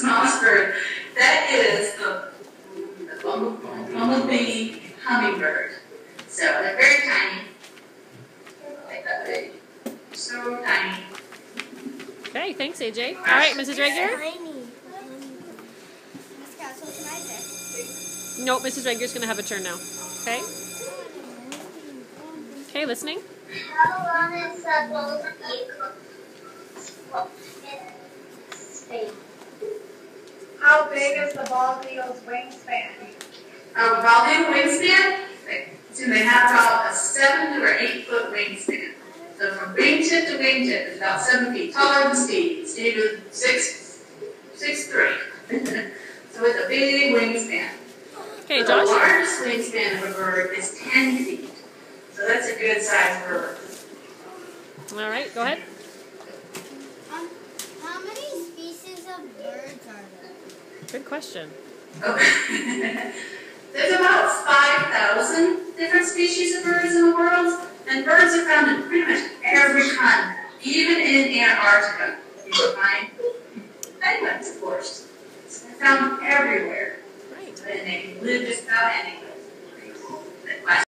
smallest bird. That is the bumblebee hummingbird. So they're very tiny. Like that big. So tiny. Okay, thanks, AJ. All right, Mrs. Regular? Nope, Mrs. Regular's going to have a turn now. Okay? Okay, listening. How long is the bald eagle span? How big is the bald eagle's wingspan? Bald eagle wingspan, they have about a 7 or 8 foot wingspan. So from wingtip to wingtip is about 7 feet, taller than Steve. Steve is 6'3". So it's a big wingspan. Okay, The Josh? largest wingspan of a bird is 10 feet. So that's a good size bird. All right, go ahead. How many species of birds are there? Good question. Okay. There's about 5,000 different species of birds in the world, and birds are found in pretty much every continent. Even in Antarctica, you can find penguins, of course. So they're found everywhere. Right. And they live just about anywhere.